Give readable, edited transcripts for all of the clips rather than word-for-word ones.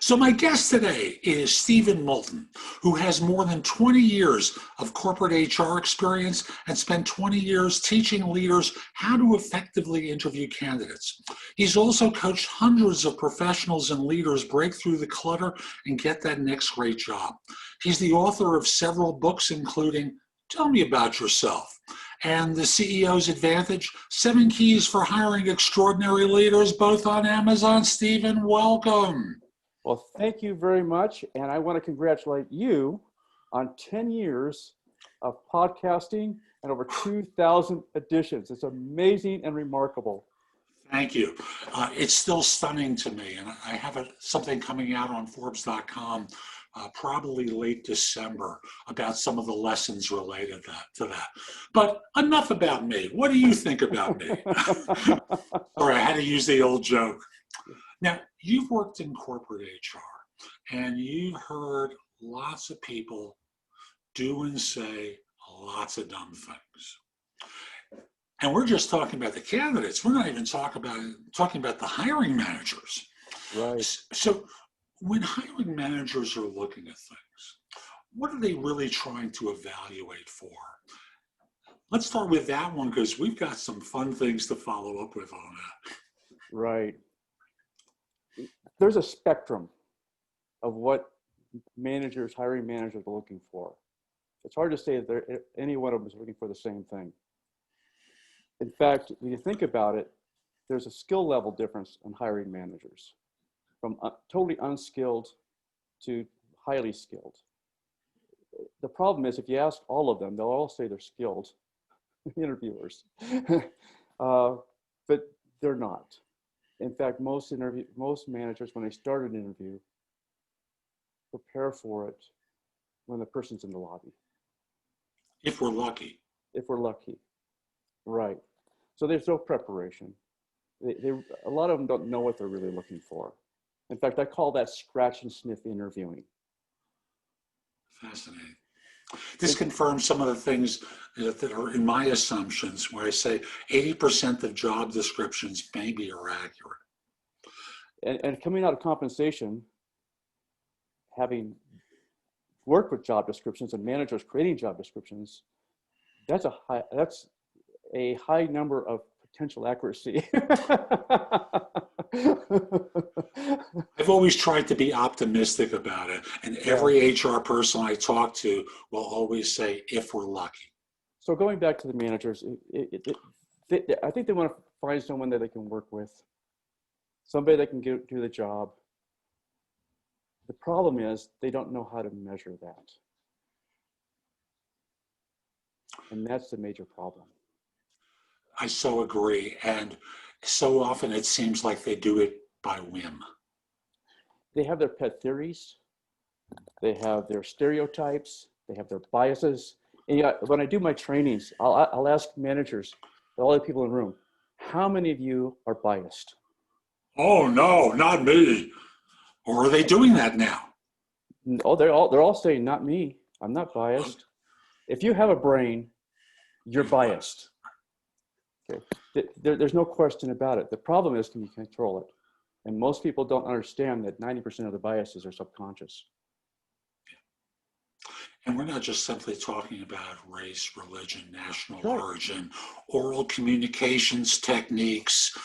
So my guest today is Stephen Moulton, who has more than 20 years of corporate HR experience and spent 20 years teaching leaders how to effectively interview candidates. He's also coached hundreds of professionals and leaders break through the clutter and get that next great job. He's the author of several books, including Tell Me About Yourself and The CEO's Advantage, 7 Keys for Hiring Extraordinary Leaders, both on Amazon. Stephen, welcome. Well, thank you very much. And I want to congratulate you on 10 years of podcasting and over 2,000 editions. It's amazing and remarkable. Thank you. It's still stunning to me. And I have something coming out on Forbes.com probably late December about some of the lessons related to that. But enough about me. What do you think about me? All right, I had to use the old joke. Now, you've worked in corporate HR, and you've heard lots of people do and say lots of dumb things. And we're just talking about the candidates. We're not even talking about the hiring managers. Right. So when hiring managers are looking at things, what are they really trying to evaluate for? Let's start with that one, because we've got some fun things to follow up with on that. Right. There's a spectrum of what hiring managers are looking for. It's hard to say that any one of them is looking for the same thing. In fact, when you think about it, there's a skill level difference in hiring managers, from totally unskilled to highly skilled. The problem is, if you ask all of them, they'll all say they're skilled interviewers, but they're not. In fact, most managers, when they start an interview, prepare for it when the person's in the lobby. If we're lucky. If we're lucky, right. So there's no preparation. A lot of them don't know what they're really looking for. In fact, I call that scratch and sniff interviewing. Fascinating. This confirms some of the things that are in my assumptions, where I say 80% of job descriptions maybe are accurate. And coming out of compensation, having worked with job descriptions and managers creating job descriptions, that's a high number of potential accuracy. I've always tried to be optimistic about it, and every HR person I talk to will always say, if we're lucky. So going back to the managers, I think they want to find someone that they can work with, somebody that can do the job. The problem is they don't know how to measure that. And that's the major problem. I so agree. And so often it seems like they do it by whim. They have their pet theories. They have their stereotypes. They have their biases. And when I do my trainings, I'll ask managers, all the people in the room, how many of you are biased? Oh, no, not me. Or are they doing that now? Oh, they're all saying, not me. I'm not biased. If you have a brain, you're biased. Okay. There's no question about it. The problem is, can you control it? And most people don't understand that 90% of the biases are subconscious. And we're not just simply talking about race, religion, national origin, oral communications techniques.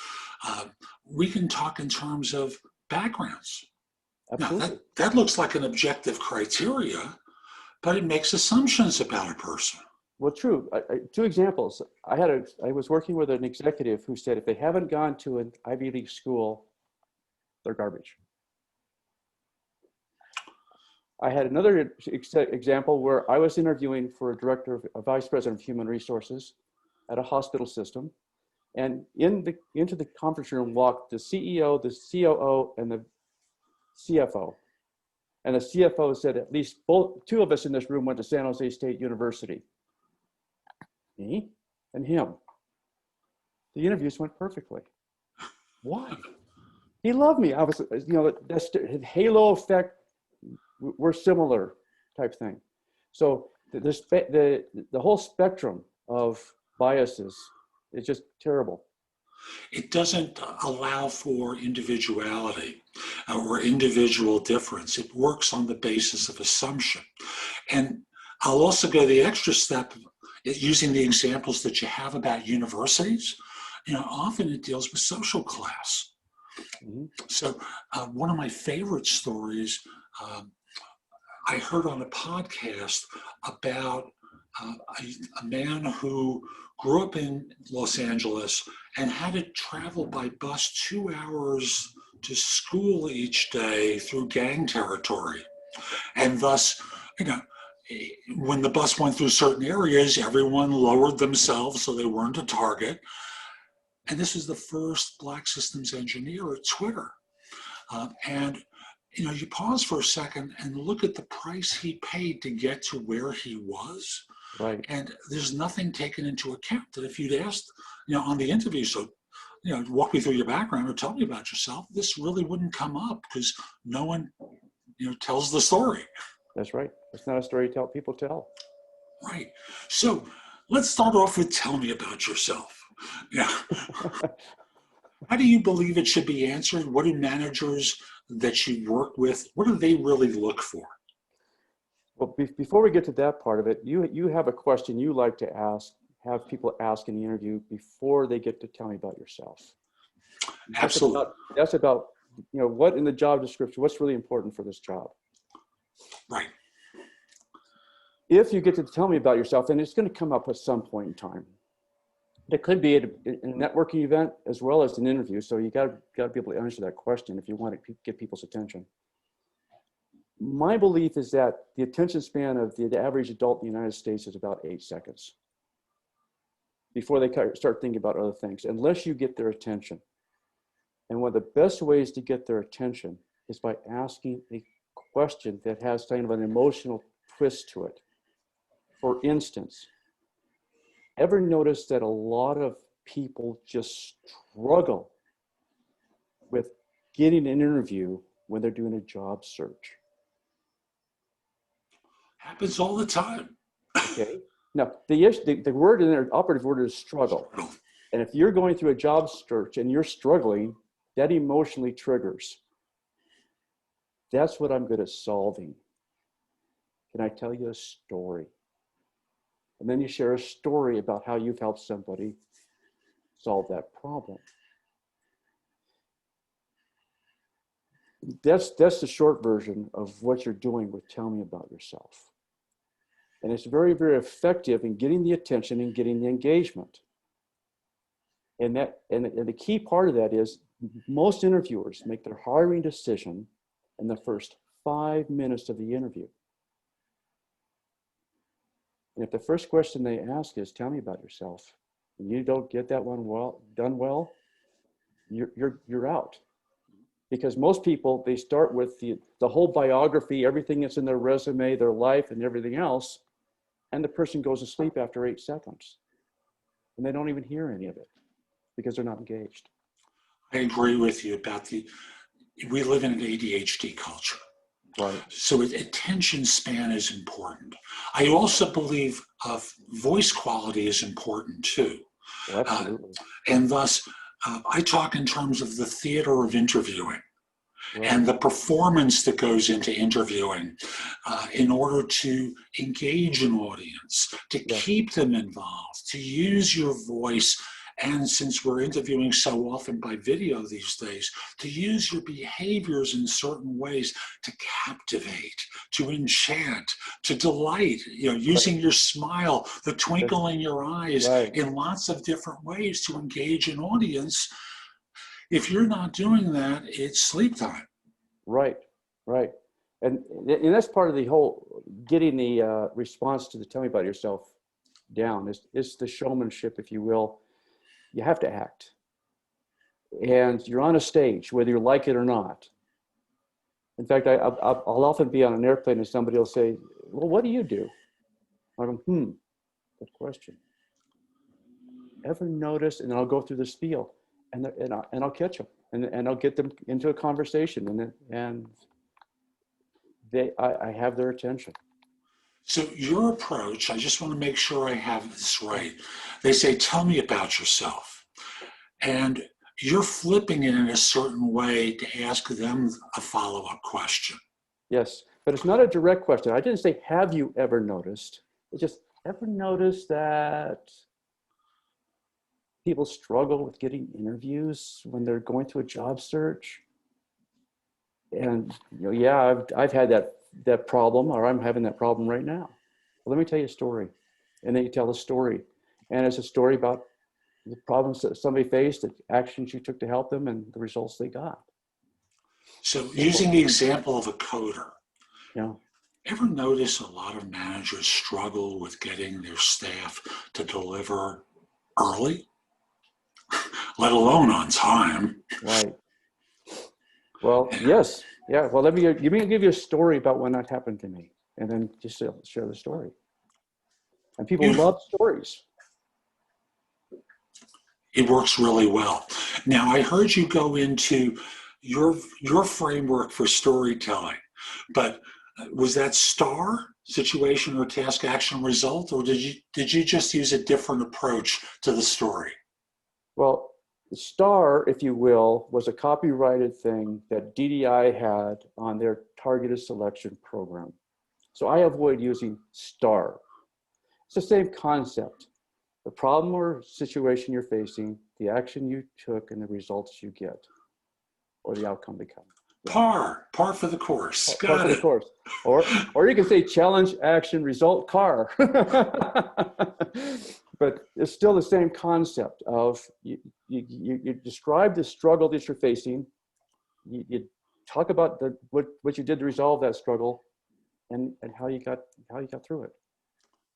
We can talk in terms of backgrounds. Absolutely. Now, that looks like an objective criteria, but it makes assumptions about a person. Well, true. 2 examples. I was working with an executive who said if they haven't gone to an Ivy League school, they're garbage. I had another example where I was interviewing for a vice president of human resources at a hospital system, and into the conference room walked the CEO, the COO, and the CFO. And the CFO said at least 2 of us in this room went to San Jose State University. Me and him. The interviews went perfectly. Why? He loved me. I was, that's the halo effect. We're similar type thing. So the whole spectrum of biases is just terrible. It doesn't allow for individuality. or individual difference. It works on the basis of assumption. And I'll also go the extra step using the examples that you have about universities. Often it deals with social class. Mm-hmm. So one of my favorite stories I heard on a podcast about a man who grew up in Los Angeles and had to travel by bus 2 hours to school each day through gang territory. And thus, when the bus went through certain areas, everyone lowered themselves so they weren't a target. And this was the first Black systems engineer at Twitter. And you pause for a second and look at the price he paid to get to where he was. Right. And there's nothing taken into account that if you'd asked, on the interview, so, walk me through your background or tell me about yourself, this really wouldn't come up because no one, tells the story. That's right. It's not a story people tell. Right. So let's start off with tell me about yourself. Yeah. How do you believe it should be answered? What do managers that you work with, what do they really look for? Well, before we get to that part of it, you have a question you like to have people ask in the interview before they get to tell me about yourself. Absolutely. That's about what in the job description, what's really important for this job. Right. If you get to tell me about yourself, then it's going to come up at some point in time. It could be at a networking event as well as an interview. So you got to be able to answer that question if you want to get people's attention. My belief is that the attention span of the average adult in the United States is about 8 seconds before they start thinking about other things, unless you get their attention. And one of the best ways to get their attention is by asking a question that has kind of an emotional twist to it. For instance, ever notice that a lot of people just struggle with getting an interview when they're doing a job search? Happens all the time. Okay. Now, the word in there, operative word is struggle. And if you're going through a job search and you're struggling, that emotionally triggers. That's what I'm good at solving. Can I tell you a story? And then you share a story about how you've helped somebody solve that problem. That's the short version of what you're doing with Tell Me About Yourself. And it's very, very effective in getting the attention and getting the engagement. And the key part of that is most interviewers make their hiring decision in the first 5 minutes of the interview. And if the first question they ask is, tell me about yourself, and you don't get that one done well, you're out. Because most people, they start with the whole biography, everything that's in their resume, their life and everything else, and the person goes to sleep after 8 seconds. And they don't even hear any of it because they're not engaged. I agree with you about we live in an ADHD culture. Right. So attention span is important. I also believe voice quality is important too. Well, absolutely. And thus, I talk in terms of the theater of interviewing. Right. And the performance that goes into interviewing in order to engage an audience, to keep them involved, to use your voice. And since we're interviewing so often by video these days, to use your behaviors in certain ways to captivate, to enchant, to delight, using your smile, the twinkle in your eyes in lots of different ways to engage an audience. If you're not doing that, it's sleep time. Right. And that's part of the whole getting the response to the tell me about yourself down. It's the showmanship, if you will. You have to act. And you're on a stage, whether you like it or not. In fact, I'll often be on an airplane and somebody will say, well, what do you do? I go, good question. Ever notice? And then I'll go through the spiel and I'll catch them and I'll get them into a conversation and I have their attention. So your approach, I just want to make sure I have this right. They say, tell me about yourself. And you're flipping it in a certain way to ask them a follow-up question. Yes, but it's not a direct question. I didn't say, have you ever noticed? It's just, ever noticed that people struggle with getting interviews when they're going through a job search? And yeah, I've had that problem, or I'm having that problem right now. Well, let me tell you a story. And then you tell a story. And it's a story about the problems that somebody faced, the actions you took to help them, and the results they got. So using the example of a coder, Yeah. ever notice a lot of managers struggle with getting their staff to deliver early, let alone on time? Right. Well, yes. Yeah. Well, give you a story about when that happened to me, and then just share the story. And people Beautiful. love stories. It works really well. Now, I heard you go into your framework for storytelling, but was that STAR, situation or task action result, or did you just use a different approach to the story? Well, the STAR, if you will, was a copyrighted thing that DDI had on their targeted selection program. So I avoid using STAR. It's the same concept. The problem or situation you're facing, the action you took, and the results you get, or the outcome becomes. Par for the course. Par for the course. Or you can say challenge, action, result, CAR. But it's still the same concept of you describe the struggle that you're facing. You talk about what you did to resolve that struggle, and how you got through it.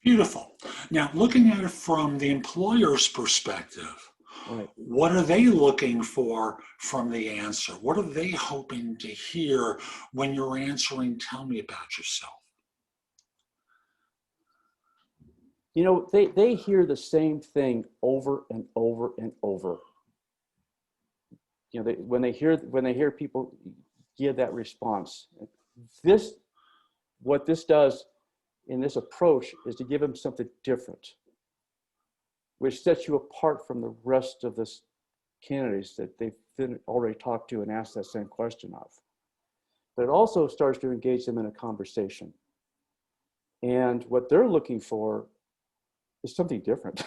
Beautiful. Now, looking at it from the employer's perspective, Right. what are they looking for from the answer? What are they hoping to hear when you're answering, tell me about yourself? They hear the same thing over and over and over. When they hear people give that response, what this does in this approach is to give them something different, which sets you apart from the rest of the candidates that they've already talked to and asked that same question of. But it also starts to engage them in a conversation. And what they're looking for is something different,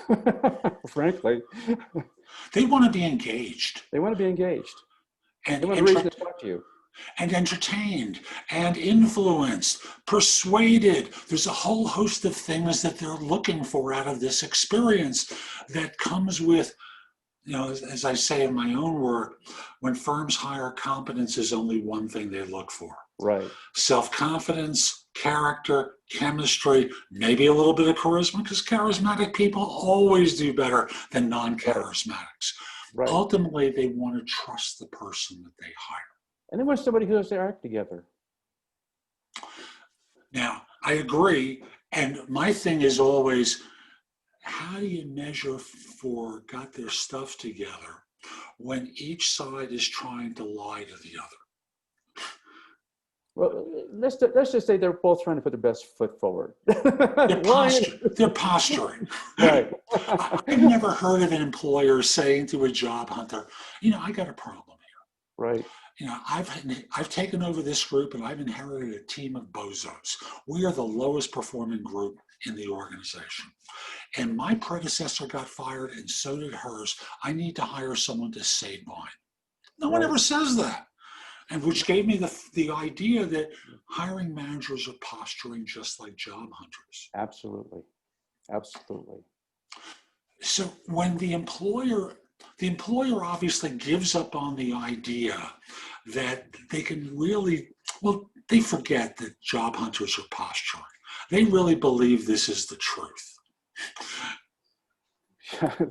frankly. They want to be engaged. They want to be engaged. And they want a reason to talk to you. And entertained and influenced, persuaded. There's a whole host of things that they're looking for out of this experience that comes with, as I say in my own work, when firms hire, competence is only one thing they look for. Right. Self-confidence, character, chemistry, maybe a little bit of charisma, because charismatic people always do better than non-charismatics. Right. Ultimately, they want to trust the person that they hire. And they want somebody who has their act together. Now, I agree. And my thing is always, how do you measure for got their stuff together when each side is trying to lie to the other? Well, let's just say they're both trying to put their best foot forward. They're posturing. Right. I've never heard of an employer saying to a job hunter, I got a problem here. Right. I've taken over this group and I've inherited a team of bozos. We are the lowest performing group in the organization. And my predecessor got fired and so did hers. I need to hire someone to save mine. No one ever says that. And which gave me the idea that hiring managers are posturing just like job hunters. Absolutely. Absolutely. So when the employer obviously gives up on the idea that they can really, they forget that job hunters are posturing. They really believe this is the truth.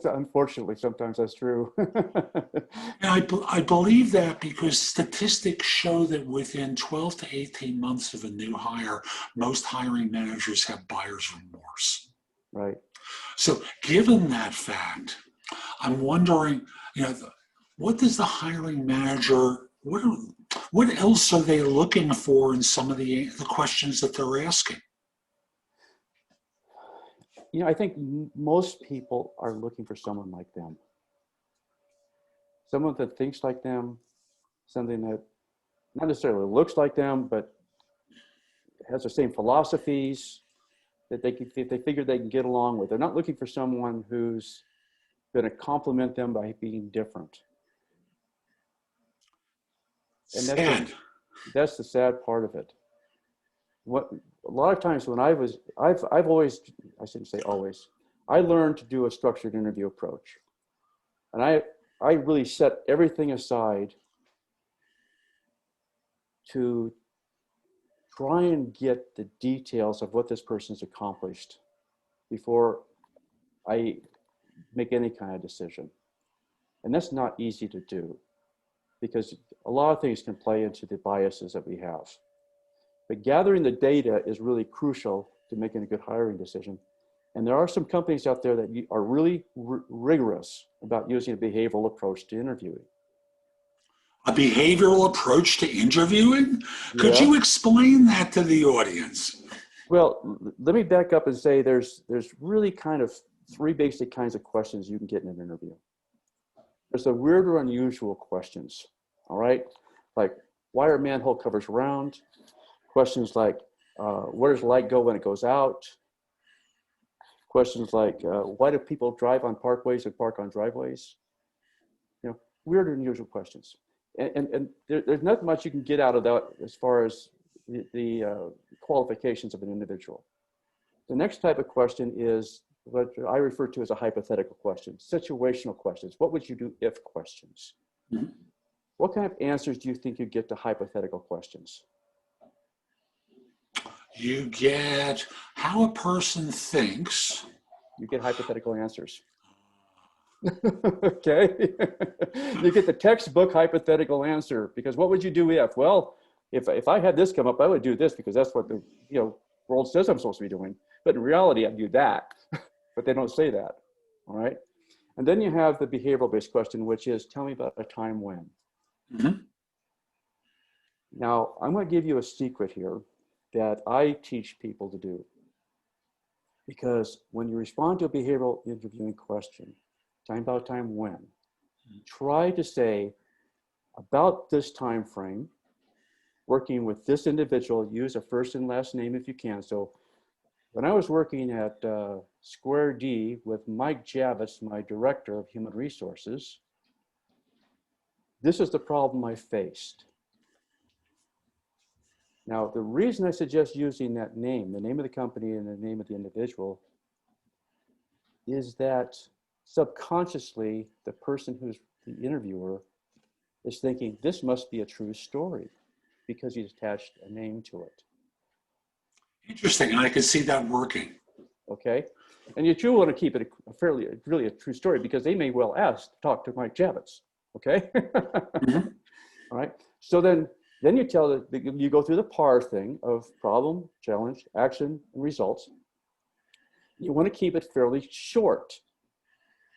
Unfortunately, sometimes that's true. And I believe that because statistics show that within 12 to 18 months of a new hire, most hiring managers have buyer's remorse. Right. So given that fact, I'm wondering, what does the hiring manager, what else are they looking for in some of the questions that they're asking? I think most people are looking for someone like them. someone that thinks like them, something that not necessarily looks like them, but has the same philosophies that they figure they can get along with. They're not looking for someone who's going to compliment them by being different. And that's the sad part of it. What a lot of times when I've always, I shouldn't say always, I learned to do a structured interview approach. And I really set everything aside to try and get the details of what this person's accomplished before I make any kind of decision. And that's not easy to do because a lot of things can play into the biases that we have. But gathering the data is really crucial to making a good hiring decision. And there are some companies out there that are really rigorous about using a behavioral approach to interviewing. A behavioral approach to interviewing? Could Yeah. you explain that to the audience? Well, let me back up and say there's really kind of three basic kinds of questions you can get in an interview. There's the weird or unusual questions, all right? Like, why are manhole covers round? Questions like, where does light go when it goes out? Questions like, why do people drive on parkways and park on driveways? You know, weird or unusual questions. And there's not much you can get out of that as far as the qualifications of an individual. The next type of question is what I refer to as a hypothetical question, situational questions. What would you do if questions? Mm-hmm. What kind of answers do you think you get to hypothetical questions? You get how a person thinks. You get hypothetical answers. Okay. You get the textbook hypothetical answer because what would you do if? Well, if I had this come up, I would do this because that's what the world says I'm supposed to be doing. But in reality, I'd do that. But they don't say that. All right. And then you have the behavioral based question, which is tell me about a time when. Mm-hmm. Now, I'm going to give you a secret here that I teach people to do. Because when you respond to a behavioral interviewing question, time about time when, try to say about this time frame, working with this individual, use a first and last name if you can. So when I was working at Square D with Mike Javits, my director of human resources, this is the problem I faced. Now, the reason I suggest using that name, the name of the company and the name of the individual, is that subconsciously, the person who's the interviewer is thinking, this must be a true story because he's attached a name to it. Interesting, and I can see that working. Okay, and you do want to keep it really a true story because they may well ask to talk to Mike Javits. Okay, Mm-hmm. All right. So then you you go through the PAR thing of problem, challenge, action, and results. You want to keep it fairly short.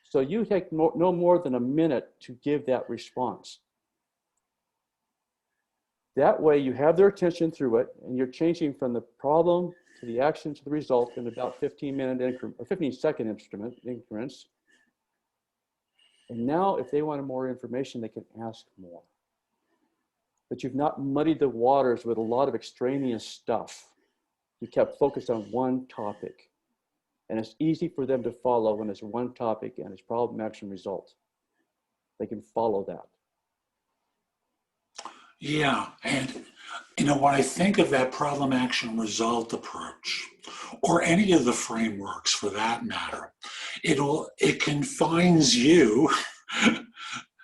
So you take no more than a minute to give that response. That way you have their attention through it and you're changing from the problem to the action to the result in about 15-second increments. And now if they want more information, they can ask more. But you've not muddied the waters with a lot of extraneous stuff. You kept focused on one topic. And it's easy for them to follow when it's one topic and it's problem, action, result. They can follow that. Yeah, and when I think of that problem, action, result approach, or any of the frameworks for that matter, it confines you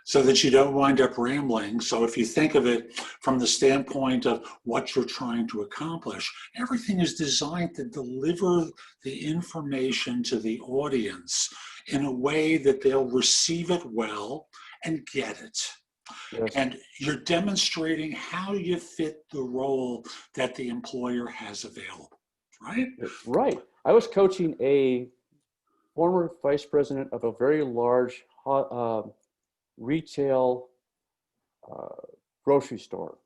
so that you don't wind up rambling. So if you think of it from the standpoint of what you're trying to accomplish, everything is designed to deliver the information to the audience in a way that they'll receive it well and get it. Yes. And you're demonstrating how you fit the role that the employer has available, right? Right. I was coaching a former vice president of a very large retail grocery store.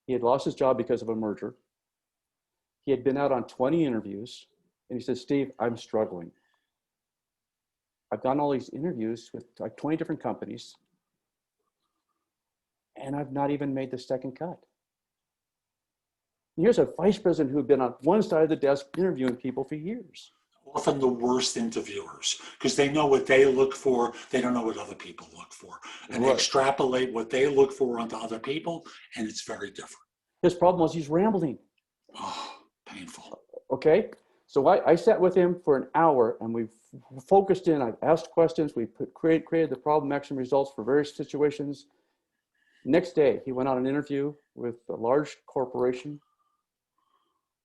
He had lost his job because of a merger. He had been out on 20 interviews, and he said, Steve, I'm struggling. I've done all these interviews with like 20 different companies. and I've not even made the second cut. Here's a vice president who'd been on one side of the desk interviewing people for years. Often the worst interviewers, because they know what they look for, they don't know what other people look for. And they Right. extrapolate what they look for onto other people, and it's very different. His problem was he's rambling. Oh, painful. Okay, so I sat with him for an hour, and we focused in. I asked questions. We created the problem action results for various situations. Next day, he went on an interview with a large corporation.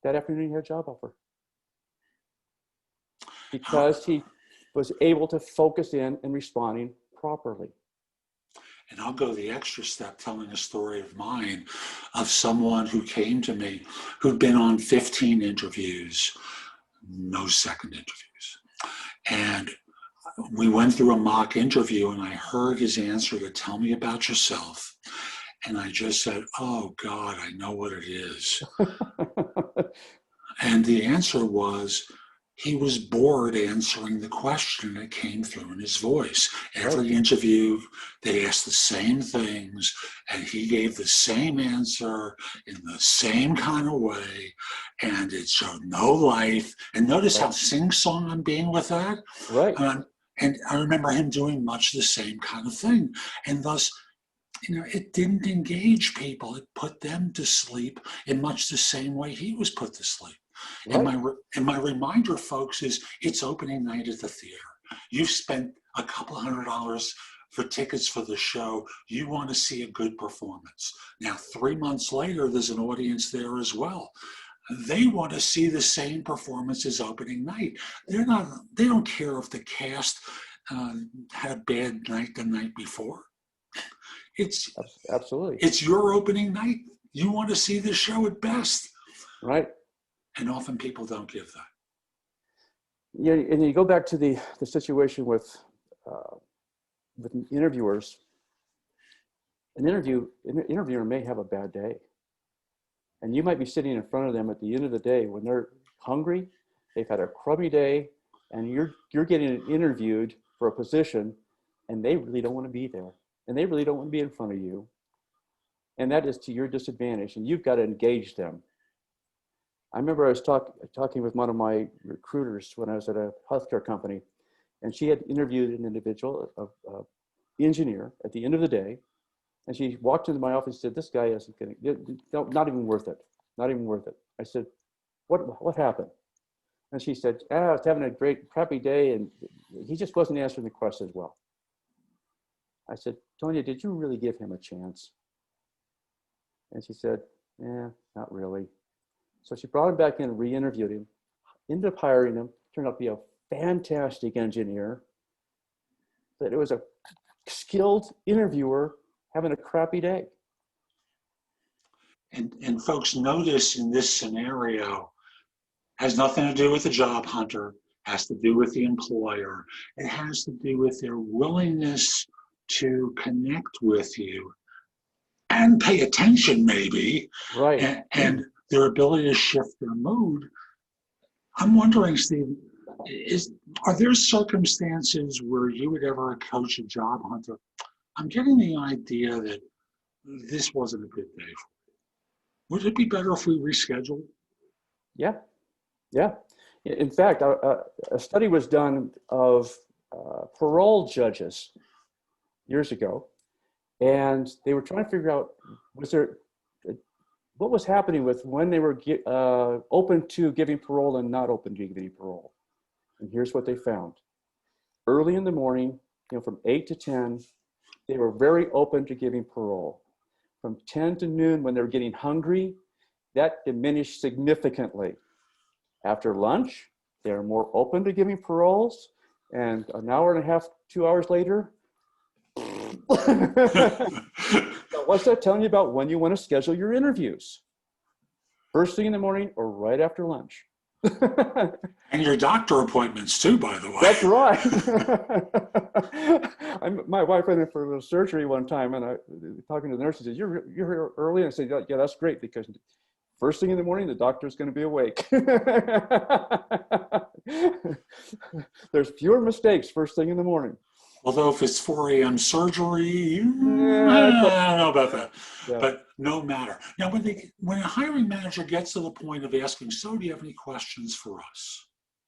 That afternoon, he had a job offer because he was able to focus in and responding properly. And I'll go the extra step telling a story of mine of someone who came to me who'd been on 15 interviews, no second interviews. And we went through a mock interview and I heard his answer to tell me about yourself. And I just said, oh God, I know what it is. And the answer was, he was bored answering the question that came through in his voice. Every interview, they asked the same things, and he gave the same answer in the same kind of way, and it showed no life. And notice how sing-song I'm being with that? Right. And I remember him doing much the same kind of thing. And thus, it didn't engage people. It put them to sleep in much the same way he was put to sleep. Right. And my reminder, folks, is it's opening night at the theater. You've spent a couple $100 for tickets for the show. You want to see a good performance. Now, 3 months later, there's an audience there as well. They want to see the same performance as opening night. They don't care if the cast had a bad night the night before. Absolutely. It's your opening night. You want to see the show at best. Right. And often people don't give that. Yeah, and you go back to the situation with interviewers. An interviewer may have a bad day. And you might be sitting in front of them at the end of the day when they're hungry, they've had a crummy day, and you're getting interviewed for a position, and they really don't want to be there. And they really don't want to be in front of you. And that is to your disadvantage, and you've got to engage them. I remember I was talking with one of my recruiters when I was at a healthcare company, and she had interviewed an individual, an engineer, at the end of the day, and she walked into my office and said, "This guy isn't getting, not even worth it, not even worth it." I said, "What happened?" And she said, "I was having a crappy day, and he just wasn't answering the questions well." I said, "Tonya, did you really give him a chance?" And she said, not really." So she brought him back in and re-interviewed him, ended up hiring him, turned out to be a fantastic engineer, but it was a skilled interviewer having a crappy day. And folks, notice in this scenario, has nothing to do with the job hunter, has to do with the employer. It has to do with their willingness to connect with you and pay attention maybe, right? And their ability to shift their mood. I'm wondering, Steve, are there circumstances where you would ever coach a job hunter? I'm getting the idea that this wasn't a good day for you. Would it be better if we rescheduled? Yeah. In fact, a study was done of parole judges years ago, and they were trying to figure out what was happening with when they were open to giving parole and not open to giving parole. And here's what they found. Early in the morning, from 8 to 10, they were very open to giving parole. From 10 to noon, when they were getting hungry, that diminished significantly. After lunch, they were more open to giving paroles, and an hour and a half, 2 hours later, what's that telling you about when you want to schedule your interviews? First thing in the morning or right after lunch? And your doctor appointments too, by the way. That's right. My wife went in for a little surgery one time, and I talking to the nurse, she said, "You're here early?" And I said, "Yeah, that's great, because first thing in the morning, the doctor's going to be awake." There's fewer mistakes first thing in the morning. Although if it's 4 a.m. surgery, Yeah, I don't know about that. yeah, But no matter. Now, when a hiring manager gets to the point of asking, so do you have any questions for us?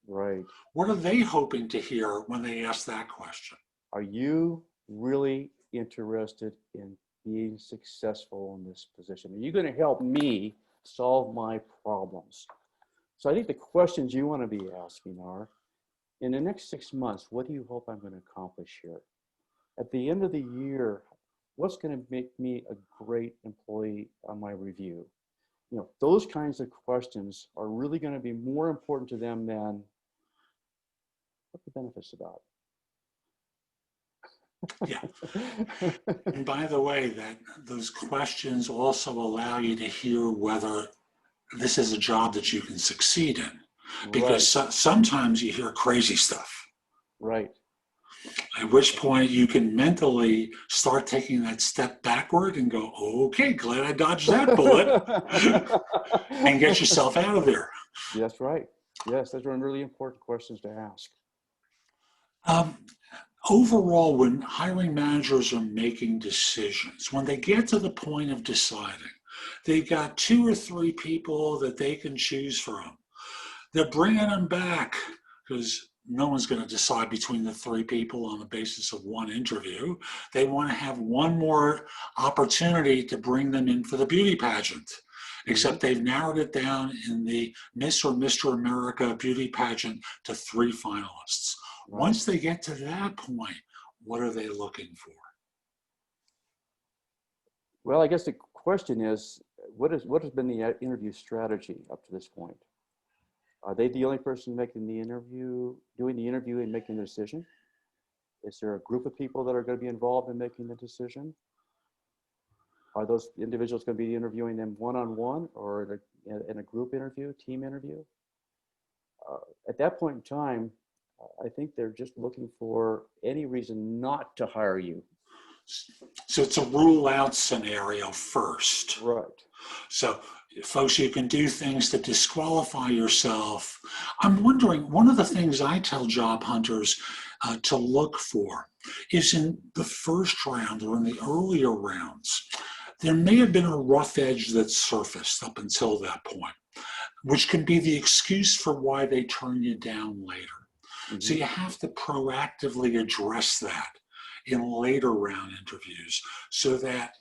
right. What are they hoping to hear when they ask that question? Are you really interested in being successful in this position? Are you going to help me solve my problems? So I think the questions you want to be asking are, in the next 6 months, what do you hope I'm going to accomplish here? At the end of the year, what's going to make me a great employee on my review? You know, those kinds of questions are really going to be more important to them than what the benefits about. Yeah. And by the way, those questions also allow you to hear whether this is a job that you can succeed in. Right, Because sometimes you hear crazy stuff, right. at which point you can mentally start taking that step backward and go, okay, glad I dodged that bullet, and get yourself out of there. That's right. Yes, those are really important questions to ask. Um, Overall, when hiring managers are making decisions, when they get to the point of deciding, they've got 2 or 3 people that they can choose from. They're bringing them back because no one's going to decide between the 3 people on the basis of one interview. They want to have one more opportunity to bring them in for the beauty pageant, except they've narrowed it down in the Miss or Mr. America beauty pageant to 3 finalists. Right. Once they get to that point, what are they looking for? Well, I guess the question is, what has been the interview strategy up to this point? Are they the only person making the interview, doing the interview and making the decision? Is there a group of people that are going to be involved in making the decision? Are those individuals going to be interviewing them one-on-one or in a group interview, team interview? At that point in time, I think they're just looking for any reason not to hire you. So it's a rule out scenario first. Right. So, folks, you can do things to disqualify yourself. I'm wondering, one of the things I tell job hunters to look for is in the first round or in the earlier rounds, there may have been a rough edge that surfaced up until that point, which can be the excuse for why they turn you down later. So you have to proactively address that in later round interviews so that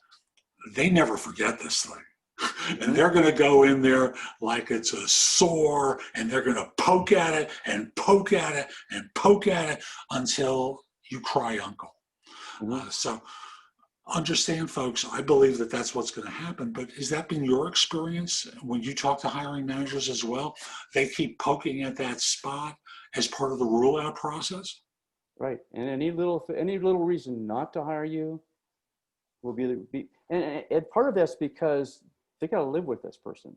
they never forget this thing. And they're going to go in there like it's a sore, and they're going to poke at it and poke at it and poke at it until you cry uncle. So understand, folks, I believe that that's what's going to happen. But has that been your experience when you talk to hiring managers as well? They keep poking at that spot as part of the rule out process? Right. And any little reason not to hire you will be and part of that's because they got to live with this person.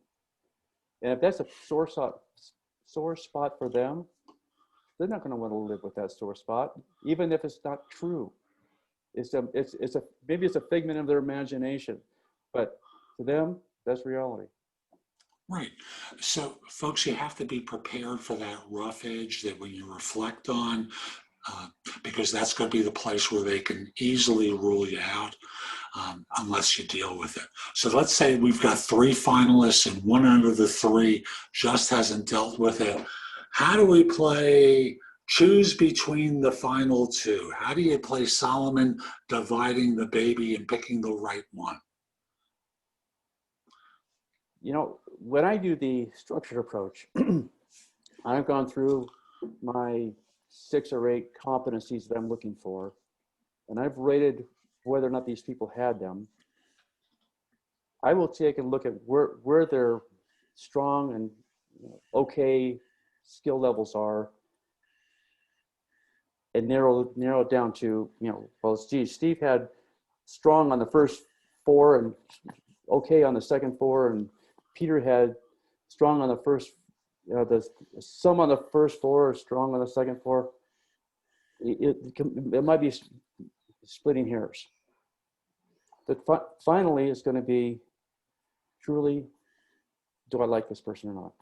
And if that's a sore spot for them, they're not going to want to live with that sore spot, even if it's not true. Maybe it's a figment of their imagination, but to them, that's reality. Right. So, folks, you have to be prepared for that rough edge that when you reflect on, because that's going to be the place where they can easily rule you out unless you deal with it. So let's say we've got 3 finalists and one out of the 3 just hasn't dealt with it. How do we play choose between the final 2? How do you play Solomon dividing the baby and picking the right one? You know, when I do the structured approach, I've gone through my 6 or 8 competencies that I'm looking for, and I've rated whether or not these people had them. I will take a look at where their strong and okay skill levels are, and narrow it down to, well, Steve had strong on the first 4 and okay on the second 4, and Peter had strong on the first, some on the first 4, strong on the second 4. It might be splitting hairs. But finally, it's going to be truly, do I like this person or not?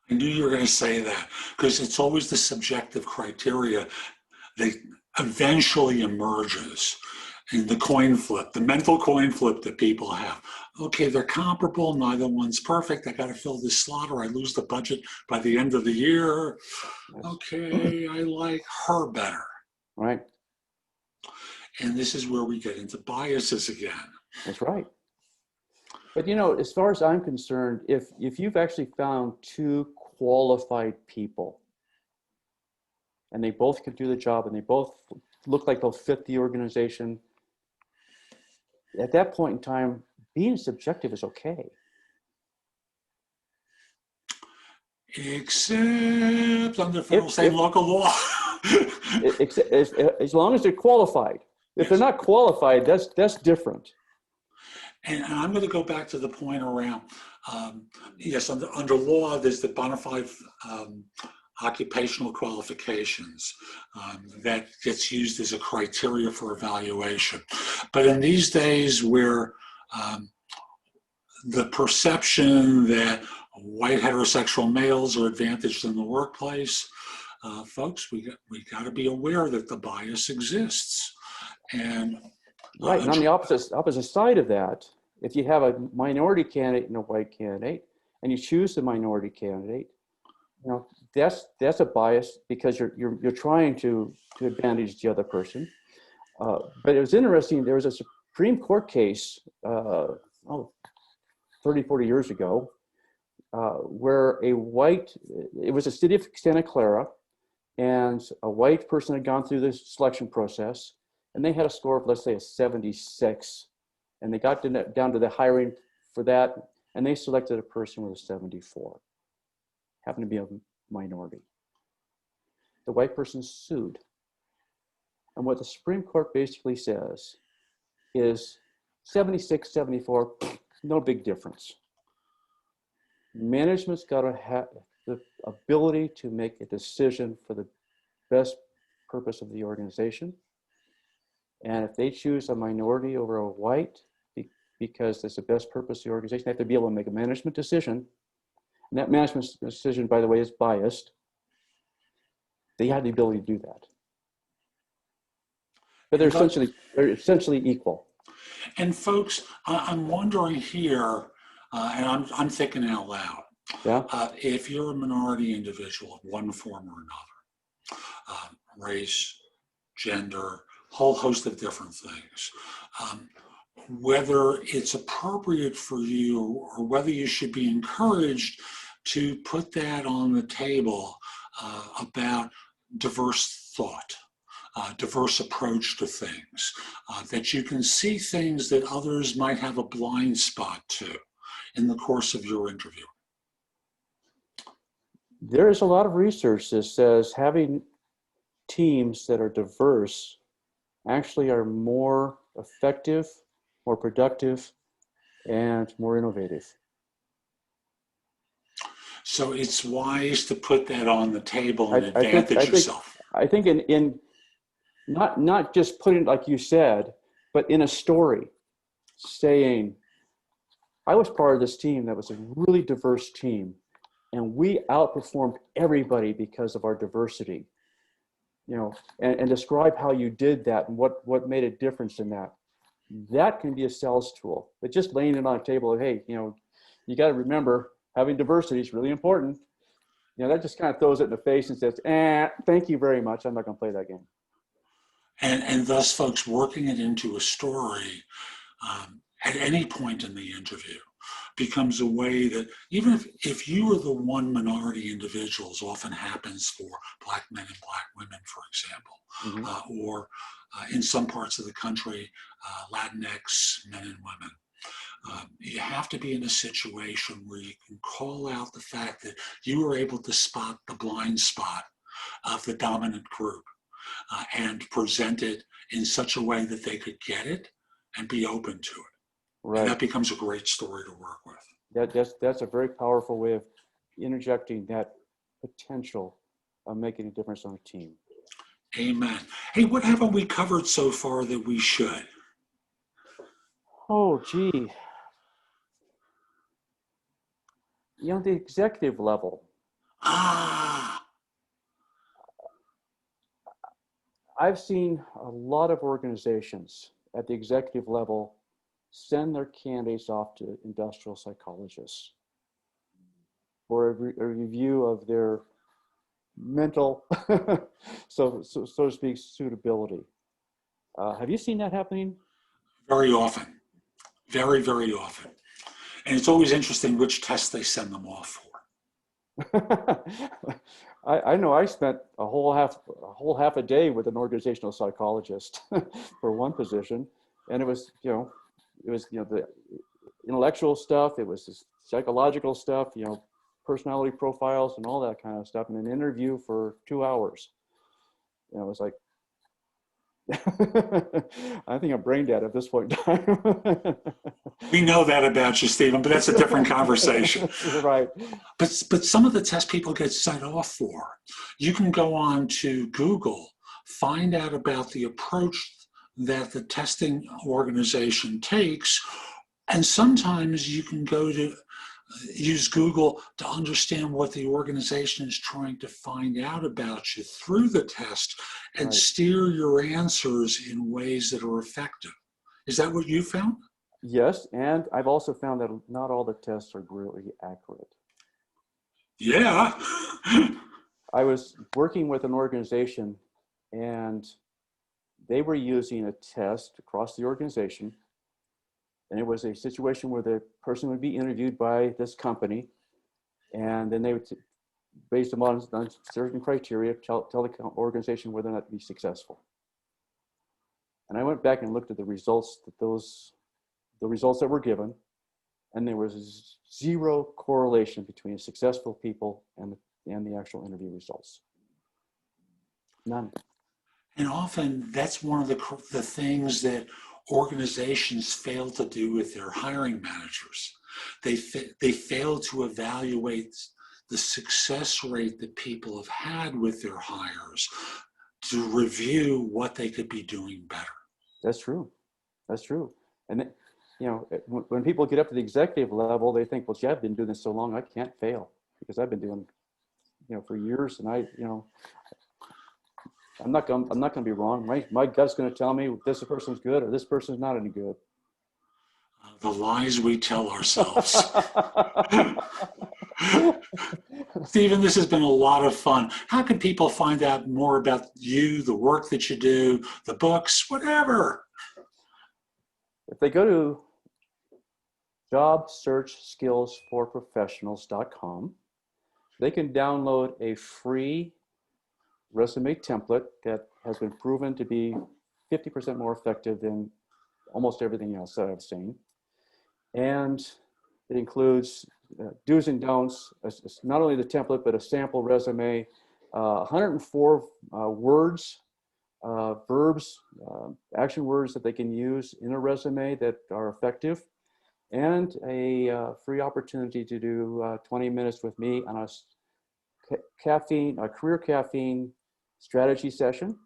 I knew you were going to say that because it's always the subjective criteria. eventually emerges in the coin flip, the mental coin flip that people have. Okay, they're comparable, neither one's perfect. I got to fill this slot or I lose the budget by the end of the year. Yes. Okay, I like her better. Right. And this is where we get into biases again. That's right. But you know, as far as I'm concerned, if you've actually found two qualified people and they both can do the job and they both look like they'll fit the organization, at that point in time, being subjective is okay. Except under federal, state, and local law. As long as they're qualified. If Yes. they're not qualified, that's different. And I'm going to go back to the point around, yes, under law, there's the bona fide occupational qualifications that gets used as a criteria for evaluation. But in these days where the perception that white heterosexual males are advantaged in the workplace, folks, we got to be aware that the bias exists. And right, and on the opposite side of that, if you have a minority candidate and a white candidate, and you choose the minority candidate, you know that's a bias because you're trying to advantage the other person. But it was interesting. There was a Supreme Court case 30, 40 years ago where it was a city of Santa Clara, and a white person had gone through the selection process. And they had a score of, let's say, a 76. And they got down to the hiring for that, and they selected a person with a 74. Happened to be a minority. The white person sued. And what the Supreme Court basically says is 76, 74, no big difference. Management's got to have the ability to make a decision for the best purpose of the organization. And if they choose a minority over a white, because that's the best purpose of the organization, they have to be able to make a management decision. And that management decision, by the way, is biased. They have the ability to do that. But they're essentially equal. And folks, I'm wondering here, and I'm thinking out loud. Yeah. If you're a minority individual of one form or another, race, gender, whole host of different things, whether it's appropriate for you or whether you should be encouraged to put that on the table about diverse thought, diverse approach to things, that you can see things that others might have a blind spot to in the course of your interview. There is a lot of research that says having teams that are diverse actually are more effective, more productive, and more innovative. So it's wise to put that on the table and advantage yourself. I think in not just putting it like you said, but in a story, saying, I was part of this team that was a really diverse team, and we outperformed everybody because of our diversity. You know, and describe how you did that and what made a difference in that. That can be a sales tool. But just laying it on a table of, hey, you know, you got to remember having diversity is really important. You know, that just kind of throws it in the face and says, thank you very much. I'm not going to play that game. And thus, folks, working it into a story at any point in the interview becomes a way that even if you are the one minority individual, as often happens for Black men and Black women, for example, or in some parts of the country, Latinx men and women, you have to be in a situation where you can call out the fact that you were able to spot the blind spot of the dominant group and present it in such a way that they could get it and be open to it. Right. And that becomes a great story to work with. That's a very powerful way of interjecting that potential of making a difference on a team. Amen. Hey, what haven't we covered so far that we should? Oh, gee. You know, the executive level. I've seen a lot of organizations at the executive level send their candidates off to industrial psychologists for a review of their mental, so to speak, suitability. Have you seen that happening? Very often, very, very often. And it's always interesting which test they send them off for. I know I spent a whole half a day with an organizational psychologist for one position, and it was the intellectual stuff, it was the psychological stuff, personality profiles and all that kind of stuff, in an interview for 2 hours. It was like, I think I'm brain dead at this point in time. We know that about you, Stephen, but that's a different conversation. Right. But some of the tests people get sent off for, you can go on to Google, find out about the approach that the testing organization takes, and sometimes you can go to use Google to understand what the organization is trying to find out about you through the test and Right. steer your answers in ways that are effective. Is that what you found? Yes, and I've also found that not all the tests are really accurate. Yeah. I was working with an organization, and they were using a test across the organization. And it was a situation where the person would be interviewed by this company, and then they would, based on certain criteria, tell the organization whether or not to be successful. And I went back and looked at the results that were given, and there was zero correlation between successful people and the actual interview results. None. And often that's one of the things that organizations fail to do with their hiring managers. They fail to evaluate the success rate that people have had with their hires to review what they could be doing better. That's true. That's true. And when people get up to the executive level, they think, well, gee, I've been doing this so long, I can't fail because I've been doing, for years, and I'm not going to be wrong. My gut's going to tell me this person's good or this person's not any good. The lies we tell ourselves. Stephen, this has been a lot of fun. How can people find out more about you, the work that you do, the books, whatever? If they go to jobsearchskillsforprofessionals.com, they can download a free resume template that has been proven to be 50% more effective than almost everything else that I've seen. And it includes do's and don'ts, not only the template, but a sample resume, 104 words, verbs, action words that they can use in a resume that are effective, and a free opportunity to do 20 minutes with me on a career caffeine strategy session.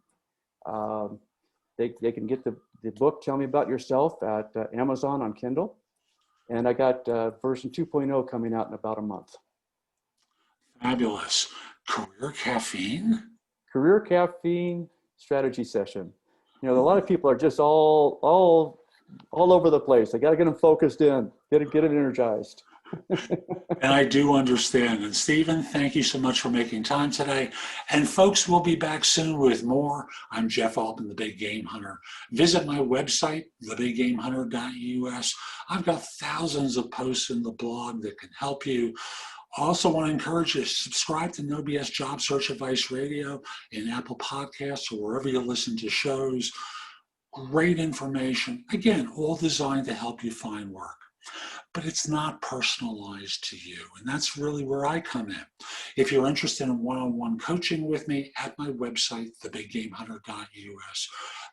They can get the book, Tell Me About Yourself, at Amazon on Kindle. And I got version 2.0 coming out in about a month. Fabulous. Career caffeine? Career caffeine strategy session. A lot of people are just all over the place. I got to get them focused in, get it energized. And I do understand. And Stephen, thank you so much for making time today. And folks, we'll be back soon with more. I'm Jeff Altman, the Big Game Hunter. Visit my website, thebiggamehunter.us. I've got thousands of posts in the blog that can help you. I also want to encourage you to subscribe to No BS Job Search Advice Radio in Apple Podcasts or wherever you listen to shows. Great information. Again, all designed to help you find work. But it's not personalized to you. And that's really where I come in. If you're interested in one-on-one coaching with me, at my website, thebiggamehunter.us,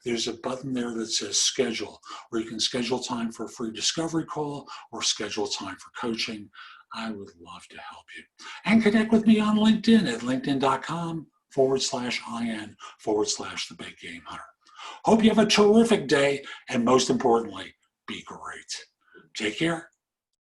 there's a button there that says schedule, where you can schedule time for a free discovery call or schedule time for coaching. I would love to help you. And connect with me on LinkedIn at linkedin.com/in/the-big-game-hunter. Hope you have a terrific day, and most importantly, be great. Take care.